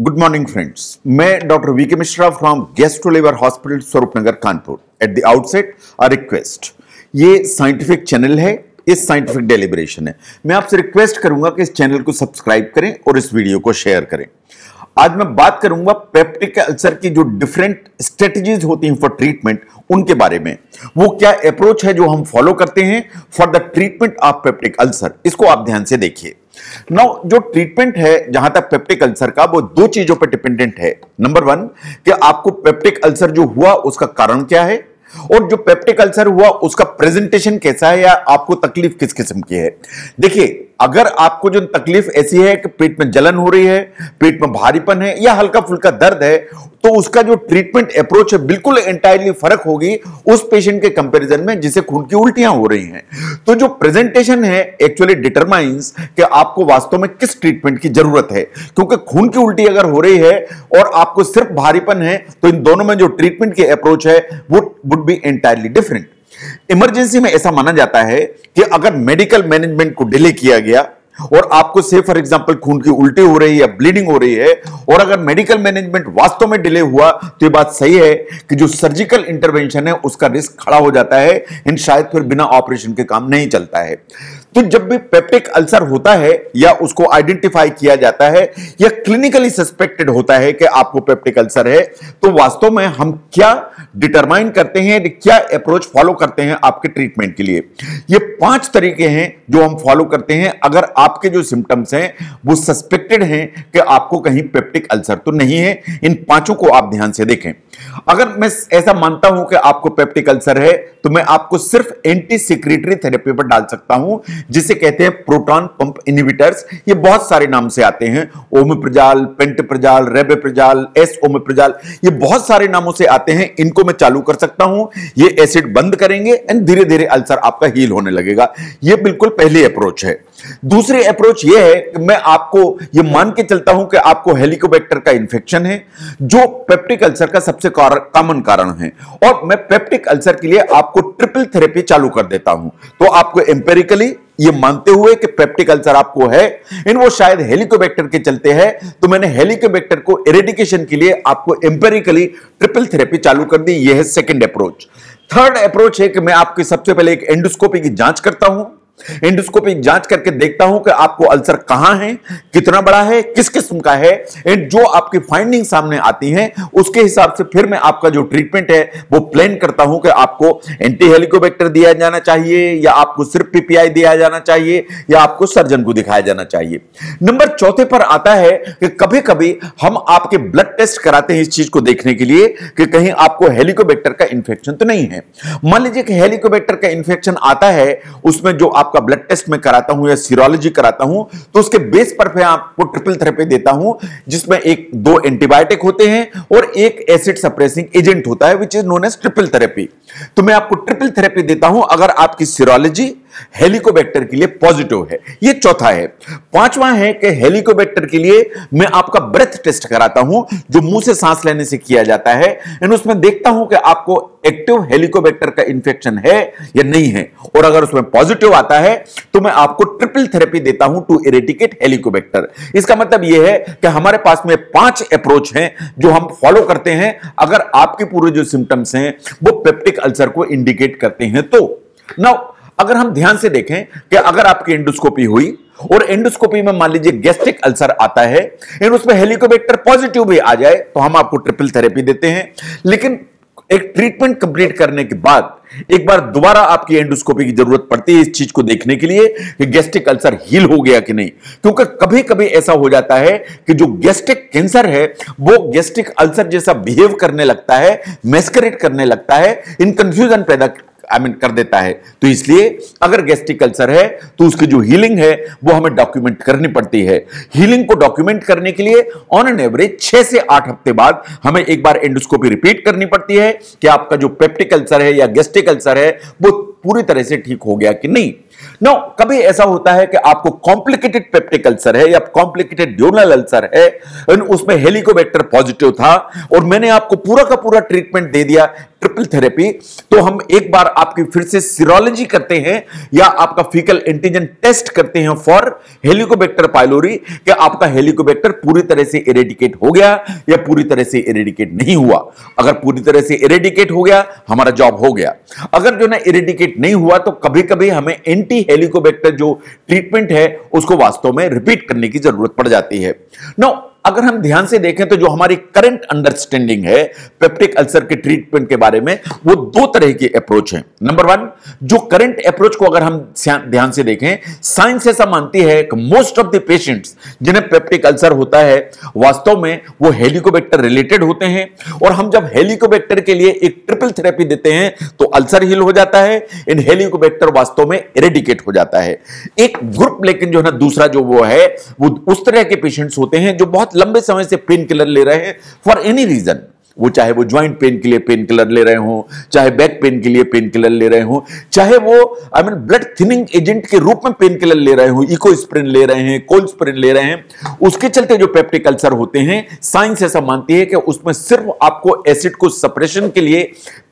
Good morning friends, मैं doctor VK Mishra from gastro liver hospital Swaroopnagar Kanpur. At the outset a request, ये scientific channel है, इस scientific deliberation है। मैं आपसे रिक्वेस्ट करूंगा कि इस चैनल को सब्सक्राइब करें और इस वीडियो को शेयर करें। आज मैं बात करूंगा पेप्टिक अल्सर की जो डिफरेंट स्ट्रेटजीज होती हैं फॉर ट्रीटमेंट, उनके बारे में। वो क्या अप्रोच है जो हम फॉलो करते हैं for the treatment of peptic ulcer, इसको आप ध्यान से देखिए। नाउ जो ट्रीटमेंट है जहां तक पेप्टिक अल्सर का, वो दो चीजों पर डिपेंडेंट है। नंबर वन, कि आपको पेप्टिक अल्सर जो हुआ उसका कारण क्या है, और जो पेप्टिक अल्सर हुआ उसका प्रेजेंटेशन कैसा है, या आपको तकलीफ किस किस्म की है। देखिए, अगर आपको जो तकलीफ ऐसी है कि पेट में जलन हो रही है, पेट में भारीपन है, या हल्का फुल्का दर्द है, तो उसका जो ट्रीटमेंट अप्रोच है बिल्कुल एंटायरली फर्क होगी उस पेशेंट के कंपैरिजन में जिसे खून की उल्टियां हो रही हैं। तो जो प्रेजेंटेशन है एक्चुअली डिटरमाइंस कि आपको वास्तव में किस ट्रीटमेंट की जरूरत है, क्योंकि खून की उल्टी अगर हो रही है और आपको सिर्फ भारीपन है, तो इन दोनों में जो ट्रीटमेंट की अप्रोच है वो would be entirely different. Emergency में ऐसा माना जाता है कि अगर मेडिकल मैनेजमेंट को डिले किया गया और आपको से फॉर एग्जांपल खून की उल्टी हो रही है या ब्लीडिंग हो रही है, और अगर मेडिकल मैनेजमेंट वास्तव में डिले हुआ, तो ये बात सही है कि जो सर्जिकल इंटरवेंशन है उसका रिस्क खड़ा हो जाता है, एंड शायद फिर बिना ऑपरेशन के काम नहीं चलता है। तो जब भी पेप्टिक अल्सर होता है या उसको आइडेंटिफाई किया जाता है या क्लिनिकली सस्पेक्टेड होता है कि आपको पेप्टिक अल्सर है, तो वास्तव में हम क्या डिटरमाइन करते हैं, क्या अप्रोच फॉलो करते हैं आपके ट्रीटमेंट के लिए। ये 5 तरीके हैं जो हम फॉलो करते हैं अगर आपके जो सिम्टम्स हैं वो सस्पेक्टेड हैं कि आपको कहीं पेप्टिक अल्सर तो नहीं है। इन 5 को आप ध्यान से देखें। अगर मैं ऐसा मानता हूं कि आपको पेप्टिक अल्सर है, तो मैं आपको सिर्फ एंटी सिक्रेटरी थेरेपी पर डाल सकता हूं, जिसे कहते हैं प्रोटॉन पंप इनहिबिटर्स। ये बहुत सारे नाम से आते हैं, ओमेप्रोजाल, पेंटोप्रोजाल, रेबेप्रोजाल, एस ओमेप्रोजाल, ये बहुत सारे नामों से आते हैं। इनको मैं चालू कर सकता हूं, ये एसिड बंद करेंगे एंड धीरे धीरे अल्सर आपका हील होने लगेगा। ये बिल्कुल पहली अप्रोच है। दूसरी अप्रोच यह है कि मैं आपको यह मान के चलता हूं कि आपको हेलिकोबैक्टर का इंफेक्शन है, जो पेप्टिक अल्सर का सबसे कॉमन कारण है, और मैं पेप्टिक अल्सर के लिए आपको ट्रिपल थेरेपी चालू कर देता हूं। तो आपको एम्पेरिकली ये मानते हुए कि पेप्टिक अल्सर आपको है, इन वो शायद हेलिकोबैक्टर के चलते हैं, तो मैंने हेलिकोबैक्टर को इरेडिकेशन के लिए आपको एम्पेरिकली ट्रिपल थेरेपी चालू कर दी। यह है सेकंड अप्रोच। थर्ड अप्रोच है कि मैं आपकी सबसे पहले एक एंडोस्कोपी की जांच करता हूं। एंडोस्कोपी जांच करके देखता हूं कि आपको अल्सर कहां है, कितना बड़ा है, किस किस्म का है, एंड जो आपकी फाइंडिंग सामने आती हैं उसके हिसाब से फिर मैं आपका जो ट्रीटमेंट है वो प्लान करता हूं कि आपको एंटी हेलिकोबैक्टर दिया जाना चाहिए, या आपको सिर्फ पीपीआई दिया जाना चाहिए, या आपको सर्जन को दिखाया जाना चाहिए। नंबर चौथे पर आता है कि कभी कभी हम आपके ब्लड टेस्ट कराते हैं इस चीज को देखने के लिए कि कहीं आपको हेलिकोबैक्टर का इंफेक्शन तो नहीं है। मान लीजिए कि हेलिकोबैक्टर का इंफेक्शन आता है, उसमें जो आपका ब्लड टेस्ट में कराता हूं या सीरोलॉजी कराता हूं, तो उसके बेस पर मैं आपको ट्रिपल थेरेपी देता हूं, जिसमें 2 एंटीबायोटिक होते हैं और एक एसिड सप्रेसिंग एजेंट होता है, which is known as triple therapy. तो मैं आपको ट्रिपल थेरेपी देता हूं अगर आपकी सीरोलॉजी हेलिकोबैक्टर के लिए पॉजिटिव है। ये चौथा है। पांचवा है कि हेलिकोबैक्टर के लिए मैं आपका ब्रेथ टेस्ट कराता हूं, जो मुंह से सांस लेने से किया जाता है, एंड उसमें देखता हूं कि आपको एक्टिव हेलिकोबैक्टर का इंफेक्शन है या नहीं है, और अगर उसमें पॉजिटिव आता है तो मैं आपको ट्रिपल थेरेपी देता हूं टू इरेडिकेट हेलिकोबैक्टर। इसका मतलब यह है कि हमारे पास में 5 अप्रोच हैं जो हम फॉलो करते हैं अगर आपके पूरे जो सिम्टम्स हैं वो पेप्टिक अल्सर को इंडिकेट करते हैं। तो नाउ अगर हम ध्यान से देखें कि अगर आपकी एंडोस्कोपी हुई और एंडोस्कोपी में मान लीजिए गैस्ट्रिक अल्सर आता है, और उसमें हेलिकोबैक्टर पॉजिटिव भी आ जाए, तो हम आपको ट्रिपल थेरेपी देते हैं। लेकिन एक ट्रीटमेंट कंप्लीट करने के बाद एक बार दोबारा आपकी एंडोस्कोपी की जरूरत पड़ती है इस चीज को देखने के लिए कि गैस्ट्रिक अल्सर हील हो गया कि नहीं, क्योंकि कभी कभी ऐसा हो जाता है कि जो गैस्ट्रिक कैंसर है वो गैस्ट्रिक अल्सर जैसा बिहेव करने लगता है, मैस्करेट करने लगता है, इन कंफ्यूजन पैदा कर देता है। तो इसलिए अगर गैस्ट्रिक अल्सर है तो उसकी जो हीलिंग है वो हमें डॉक्यूमेंट करनी पड़ती है। हीलिंग को डॉक्यूमेंट करने के लिए ऑन एन एवरेज 6 से 8 हफ्ते बाद हमें एक बार एंडोस्कोपी रिपीट करनी पड़ती है कि आपका जो पेप्टिक अल्सर है या गैस्ट्रिक अल्सर है वो पूरी तरह से ठीक हो गया कि नहीं। नो, कभी ऐसा होता है कि आपको कॉम्प्लिकेटेड पेप्टिक अल्सर है या कॉम्प्लिकेटेड ड्यूनल अल्सर है, उसमें हेलिकोबैक्टर पॉजिटिव था और मैंने आपको पूरा का पूरा ट्रीटमेंट दे दिया, ट्रिपल थेरेपी, तो हम एक बार आपकी फिर से सीरोलॉजी करते हैं या आपका फीकल एंटीजन टेस्ट करते हैं फॉर हेलिकोबैक्टर पाइलोरी कि आपका हेलिकोबैक्टर पूरी तरह से इरेडिकेट हो गया या पूरी तरह से इरेडिकेट नहीं हुआ। अगर पूरी तरह से इरेडिकेट हो गया, हमारा जॉब हो गया। अगर जो ना इरेडिकेट नहीं हुआ, तो कभी कभी हमें एंटी हेलिकोबैक्टर जो ट्रीटमेंट है उसको वास्तव में रिपीट करने की जरूरत पड़ जाती है। नो, अगर हम ध्यान से देखें तो जो हमारी करंट अंडरस्टैंडिंग है पेप्टिक अल्सर के ट्रीटमेंट के बारे में, वो दो तरह की अप्रोच है। नंबर वन, जो करंट अप्रोच को अगर हम ध्यान से देखें, साइंस ऐसा मानती है कि मोस्ट ऑफ द पेशेंट्स जिन्हें पेप्टिक अल्सर होता है वास्तव में वो हेलिकोबैक्टर रिलेटेड होते हैं, और हम जब हेलिकोबैक्टर के लिए एक ट्रिपल थेरेपी देते हैं तो अल्सर हील हो जाता है, इन हेलिकोबैक्टर वास्तव में इरेडिकेट हो जाता है। एक ग्रुप लेकिन जो है ना दूसरा जो वो है, वो उस तरह के पेशेंट्स होते हैं जो बहुत लंबे समय से पेन किलर ले रहे हैं फॉर एनी रीजन, वो चाहे वो ज्वाइंट पेन के लिए पेन किलर ले रहे हो, चाहे बैक पेन के लिए पेन किलर ले रहे हो, चाहे वो ब्लड थिनिंग एजेंट के रूप में पेन किलर ले रहे हो, इकोस्प्रिन ले रहे हैं, कोल्स्प्रिन ले रहे हैं, उसके चलते जो पेप्टिक अल्सर होते हैं, साइंस ऐसा मानती है कि उसमें सिर्फ आपको एसिड को सप्रेशन के लिए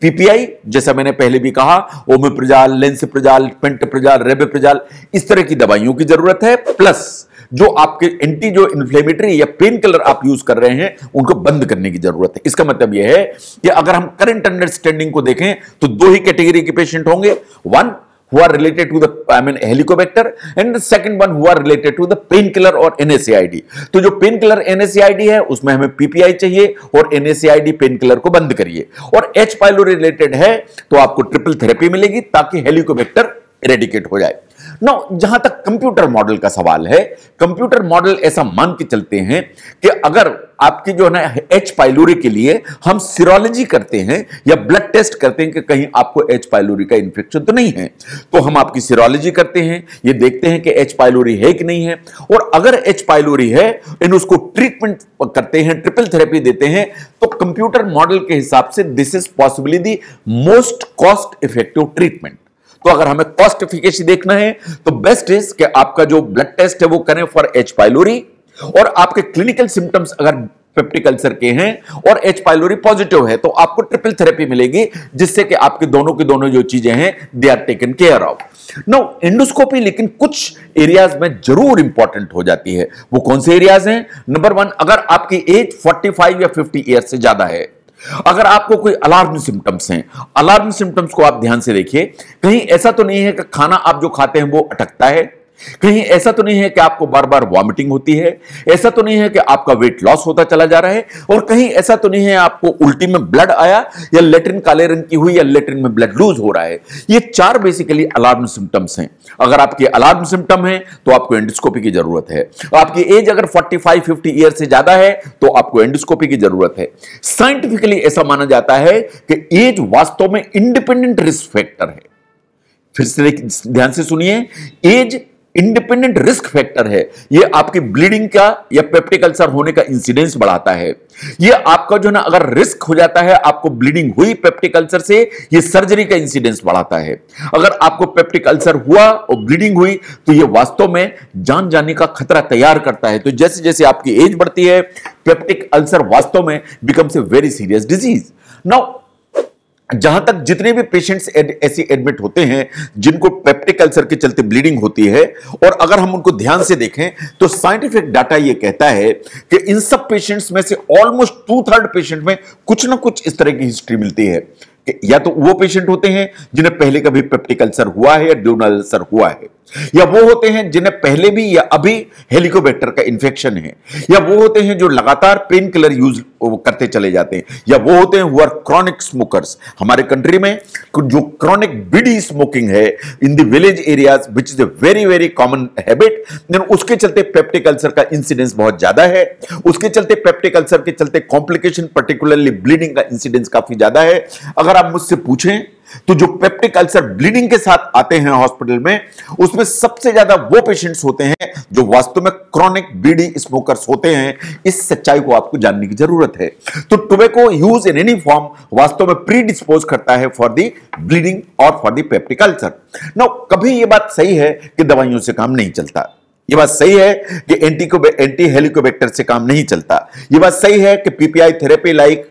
पीपीआई, जैसा मैंने पहले भी कहा, ओमेप्रोजाल, लेंसोप्रोजाल, पेंटोप्रोजाल, रेबेप्रोजाल, इस तरह की दवाइयों की जरूरत है, प्लस जो आपके एंटी जो इन्फ्लेमेटरी या पेन किलर आप यूज कर रहे हैं उनको बंद करने की जरूरत है। इसका मतलब यह है कि अगर हम करंट अंडरस्टैंडिंग को देखें तो दो ही कैटेगरी के पेशेंट होंगे, one who are related to the helicobacter and the second one who are related to the painkiller और NSAID। तो जो पेन किलर NSAID है उसमें हमें PPI चाहिए और NSAID पेन किलर को बंद करिए, और H पाइलोरी रिलेटेड है तो आपको ट्रिपल थेरेपी मिलेगी ताकि हेलिकोबैक्टर इरेडिकेट हो जाए। नो, जहां तक कंप्यूटर मॉडल का सवाल है, कंप्यूटर मॉडल ऐसा मान के चलते हैं कि अगर आपकी जो है ना एच पाइलोरी के लिए हम सीरोलॉजी करते हैं या ब्लड टेस्ट करते हैं कि कहीं आपको एच पाइलोरी का इंफेक्शन तो नहीं है, तो हम आपकी सीरोलॉजी करते हैं, ये देखते हैं कि एच पाइलोरी है कि नहीं है, और अगर एच पाइलोरी है इन उसको ट्रीटमेंट करते हैं, ट्रिपल थेरेपी देते हैं, तो कंप्यूटर मॉडल के हिसाब से this is possibly the most cost effective treatment. तो अगर हमें कॉस्ट एफिकेसी देखना है तो बेस्ट इज कि आपका जो ब्लड टेस्ट है वो करें फॉर एच पाइलोरी, और आपके क्लिनिकल सिम्टम्स अगर पेप्टिक अल्सर के हैं और एच पाइलोरी पॉजिटिव है तो आपको ट्रिपल थेरेपी मिलेगी, जिससे कि आपके दोनों की दोनों जो चीजें हैं they are taken care of. No, endoscopy लेकिन कुछ एरियाज में जरूर इंपॉर्टेंट हो जाती है। वो कौन से एरियाज हैं? नंबर वन, अगर आपकी एज 45 या 50 ईयर से ज्यादा है, अगर आपको कोई अलार्म सिम्टम्स हैं, अलार्म सिम्टम्स को आप ध्यान से देखिए, कहीं ऐसा तो नहीं है कि खाना आप जो खाते हैं वो अटकता है, कहीं ऐसा तो नहीं है कि आपको बार बार वॉमिटिंग होती है, ऐसा तो नहीं है कि आपका वेट लॉस होता चला जा रहा है, और कहीं ऐसा तो नहीं है आपको उल्टी में ब्लड आया या लेट्रिन काले रंग की हुई या लेट्रिन में ब्लड लूज हो रहा है। ये चार बेसिकली अलार्म सिम्टम्स हैं। अगर आपके अलार्म सिम्टम है तो आपको एंडोस्कोपी की जरूरत है। आपकी एज अगर 45-50 ईयर से ज्यादा है तो आपको एंडोस्कोपी की जरूरत है। साइंटिफिकली ऐसा माना जाता है कि एज वास्तव में इंडिपेंडेंट रिस्क फैक्टर है। फिर से ध्यान से सुनिए, एज इंडिपेंडेंट रिस्क फैक्टर है। यह आपकी ब्लीडिंग का या पेप्टिक अल्सर होने का इंसिडेंस बढ़ाता है। यह आपका जो ना अगर रिस्क हो जाता है, आपको ब्लीडिंग हुई पेप्टिक अल्सर से, यह सर्जरी का इंसिडेंस बढ़ाता है। अगर आपको पेप्टिक अल्सर हुआ और ब्लीडिंग हुई तो यह वास्तव में जान जाने का खतरा तैयार करता है। तो जैसे जैसे आपकी एज बढ़ती है, पेप्टिक अल्सर वास्तव में becomes a very serious disease. Now, जहां तक जितने भी पेशेंट्स ऐसे एडमिट होते हैं जिनको पेप्टिक अल्सर के चलते ब्लीडिंग होती है, और अगर हम उनको ध्यान से देखें तो साइंटिफिक डाटा यह कहता है कि इन सब पेशेंट्स में से ऑलमोस्ट 2/3 पेशेंट में कुछ ना कुछ इस तरह की हिस्ट्री मिलती है कि या तो वो पेशेंट होते हैं जिन्हें पहले कभी पेप्टिक अल्सर हुआ है या ड्यूनल अल्सर हुआ है, या वो होते हैं जिन्हें पहले भी या अभी हेलिकोबैक्टर का इन्फेक्शन है, या वो होते हैं जो लगातार पेन किलर यूज करते चले जाते हैं, या वो होते हैं हु आर क्रॉनिक स्मोकर्स। हमारे कंट्री में जो क्रॉनिक बीड़ी स्मोकिंग है in the village areas which is a very very common habit, उसके चलते पेप्टिक अल्सर का इंसिडेंस बहुत ज्यादा है। उसके चलते पेप्टिक अल्सर के चलते कॉम्प्लिकेशन पर्टिकुलरली ब्लीडिंग का इंसिडेंस काफी ज्यादा है। अगर आप मुझसे पूछें तो जो पेप्टिक अल्सर ब्लीडिंग के साथ आते हैं हॉस्पिटल में, उसमें सबसे ज्यादा वो पेशेंट्स होते हैं जो वास्तव में क्रॉनिक बीड़ी स्मोकर्स होते हैं। इस सच्चाई को आपको जानने की जरूरत है। तो tobacco use in any form वास्तव में प्री डिस्पोज करता है फॉर दी ब्लीडिंग और for the peptic ulcer. Now, कभी यह बात सही है कि दवाइयों से काम नहीं चलता। ये बात सही है कि एंटी हेलिकोबैक्टर से काम नहीं चलता। ये बात सही है कि पीपीआई थेरेपी लाइक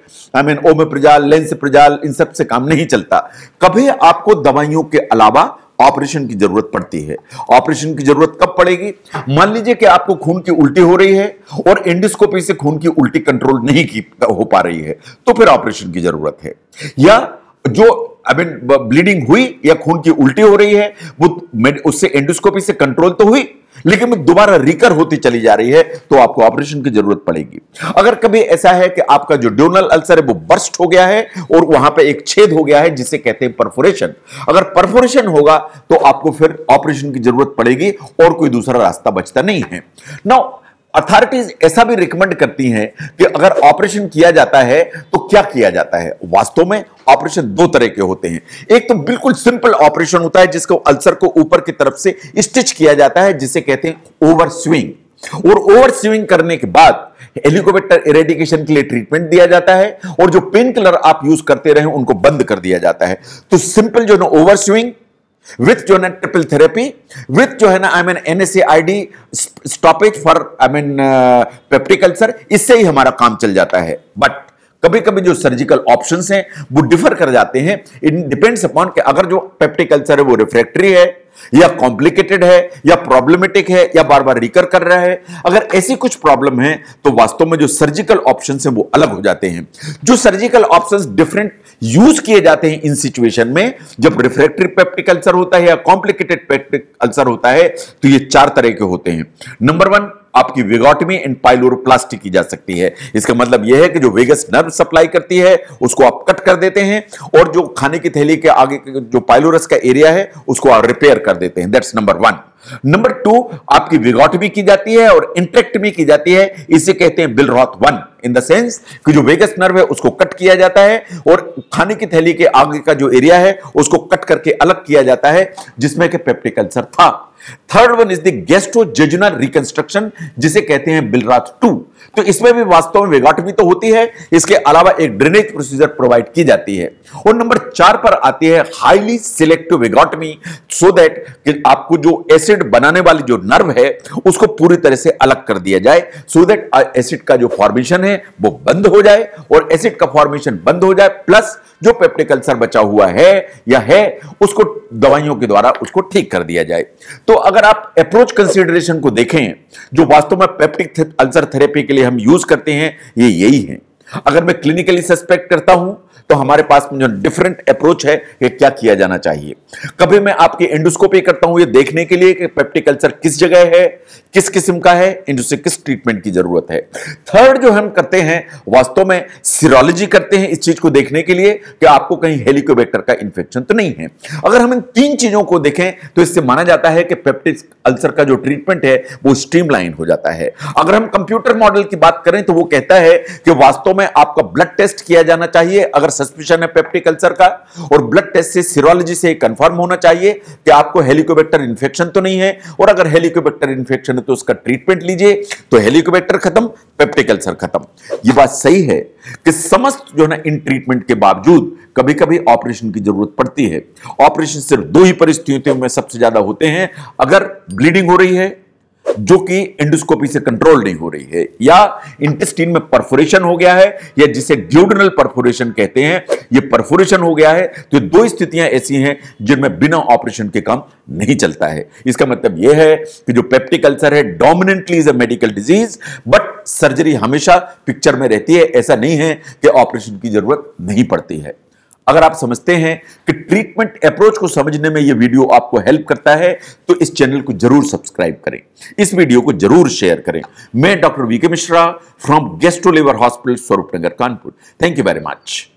ओमेप्रिजाल, लेंसप्रिजाल, इन सब से काम नहीं चलता। कभी आपको दवाइयों के अलावा ऑपरेशन की जरूरत पड़ती है। ऑपरेशन की जरूरत कब पड़ेगी? मान लीजिए कि आपको खून की उल्टी हो रही है और एंडोस्कोपी से खून की उल्टी कंट्रोल नहीं हो पा रही है, तो फिर ऑपरेशन की जरूरत है। या जो ब्लीडिंग हुई या खून की उल्टी हो रही है, वो उससे एंडोस्कोपी से कंट्रोल तो हुई, लेकिन वो दोबारा रिकर होती चली जा रही है, तो आपको ऑपरेशन की जरूरत पड़ेगी। अगर कभी ऐसा है कि आपका जो ड्यूनल अल्सर है वो बर्स्ट हो गया है और वहां पे एक छेद हो गया है जिसे कहते हैं परफोरेशन, अगर परफोरेशन होगा तो आपको फिर ऑपरेशन की जरूरत पड़ेगी और कोई दूसरा रास्ता बचता नहीं है। नाउ अथॉरिटीज ऐसा भी रिकमेंड करती हैं कि अगर ऑपरेशन किया जाता है तो क्या किया जाता है। वास्तव में ऑपरेशन दो तरह के होते हैं। एक तो बिल्कुल सिंपल ऑपरेशन होता है जिसको अल्सर को ऊपर की तरफ से स्टिच किया जाता है, जिसे कहते हैं ओवर स्विंग। और ओवर स्विंग करने के बाद हेलिकोबैक्टर इरेडिकेशन के लिए ट्रीटमेंट दिया जाता है और जो पेन किलर आप यूज करते रहे उनको बंद कर दिया जाता है। तो सिंपल जो ना ओवर स्विंग विथ जो है ना ट्रिपल थेरेपी विथ जो है ना NSAID stoppage for peptic ulcer, इससे ही हमारा काम चल जाता है। बट कभी कभी जो सर्जिकल ऑप्शंस हैं वो डिफर कर जाते हैं। इट डिपेंड्स अपॉन कि अगर जो पेप्टिक अल्सर है वो रिफ्रैक्टरी है या कॉम्प्लिकेटेड है या प्रॉब्लमेटिक है या बार बार रिकर कर रहा है। अगर ऐसी कुछ प्रॉब्लम है तो वास्तव में जो सर्जिकल ऑप्शंस हैं वो अलग हो जाते हैं। जो सर्जिकल ऑप्शंस डिफरेंट यूज किए जाते हैं इन सिचुएशन में, जब रिफ्रैक्टरी पेप्टिक अल्सर होता है या कॉम्प्लिकेटेड पेप्टिक अल्सर होता है, तो ये चार तरह के होते हैं। नंबर 1, आपकी वेगोटमी एंड पाइलोरोप्लास्टी की जा सकती है। इसका मतलब यह है कि जो वेगस नर्व सप्लाई करती है उसको आप कट कर देते हैं और जो खाने की थैली के आगे जो पाइलोरस का एरिया है उसको आप रिपेयर कर देते हैं। That's number 1। नंबर 2, आपकी वेगोटमी की जाती है और इंट्रेक्टमी की जाती है। इसे कहते हैं बिलरॉथ 1, इन द सेंस कि जो वेगस नर्व है उसको कट किया जाता है और खाने की थैली के आगे का जो एरिया है उसको कट करके अलग किया जाता है, जिसमें कि पेप्टिक अल्सर था। Third one is the gastrojejunal reconstruction, जिसे कहते हैं बिलरॉथ 2। तो इसमें भी वास्तव में वेगोटमी तो होती है, इसके अलावा एक ड्रेनेज प्रोसीजर प्रोवाइड की जाती है। और नंबर 4 पर आती है highly selective vagotomy, so that कि आपको जो एसिड बनाने वाली जो नर्व है उसको पूरी तरह से अलग कर दिया जाए, सो दैट एसिड का जो फॉर्मेशन है वो बंद हो जाए। और एसिड का फॉर्मेशन बंद हो जाए प्लस जो पेप्टिक अल्सर बचा हुआ है या है उसको दवाइयों के द्वारा उसको ठीक कर दिया जाए। तो अगर आप अप्रोच कंसीडरेशन को देखें जो वास्तव में पेप्टिक अल्सर थेरेपी के लिए हम यूज करते हैं, ये यही है। अगर मैं क्लिनिकली सस्पेक्ट करता हूं तो हमारे पास में जो डिफरेंट अप्रोच है कि क्या किया जाना चाहिए। कभी मैं आपकी एंडोस्कोपी करता हूं ये देखने के लिए कि पेप्टिक अल्सर किस जगह है, किस किस्म का है, इनसे किस ट्रीटमेंट की जरूरत है। थर्ड जो हम करते हैं वास्तव में सीरोलॉजी करते हैं इस चीज को देखने के लिए कि आपको कहीं हेलिकोबैक्टर का इंफेक्शन तो नहीं है। अगर हम इन 3 चीजों को देखें तो इससे माना जाता है कि पेप्टिक अल्सर का जो ट्रीटमेंट है वो स्ट्रीमलाइन हो जाता है। अगर हम कंप्यूटर मॉडल की बात करें तो वो कहता है कि वास्तव में आपका ब्लड टेस्ट किया जाना चाहिए अगर सस्पिशन है पेप्टिक अल्सर का, और ब्लड टेस्ट से सीरोलॉजी से कंफर्म होना चाहिए कि आपको हेलिकोबैक्टर इंफेक्शन तो नहीं है। और अगर हेलिकोबैक्टर इंफेक्शन है तो उसका ट्रीटमेंट लीजिए, तो हेलिकोबैक्टर खत्म, पेप्टिक अल्सर खत्म। यह बात सही है कि समस्त जो है ना इन ट्रीटमेंट के बावजूद कभी कभी ऑपरेशन की जरूरत पड़ती है। ऑपरेशन सिर्फ 2 ही परिस्थितियों में सबसे ज्यादा होते हैं, अगर ब्लीडिंग हो रही है जो कि एंडोस्कोपी से कंट्रोल नहीं हो रही है, या इंटेस्टाइन में परफोरेशन हो गया है, या जिसे ड्यूडेनल परफोरेशन कहते हैं, ये परफोरेशन हो गया है। तो 2 स्थितियां ऐसी हैं जिनमें बिना ऑपरेशन के काम नहीं चलता है। इसका मतलब यह है कि जो पेप्टिक अल्सर है dominantly is a medical disease, but surgery हमेशा पिक्चर में रहती है। ऐसा नहीं है कि ऑपरेशन की जरूरत नहीं पड़ती है। अगर आप समझते हैं कि ट्रीटमेंट अप्रोच को समझने में यह वीडियो आपको हेल्प करता है तो इस चैनल को जरूर सब्सक्राइब करें, इस वीडियो को जरूर शेयर करें। मैं doctor VK Mishra from gastro liver hospital Swaroopnagar Kanpur. Thank you very much.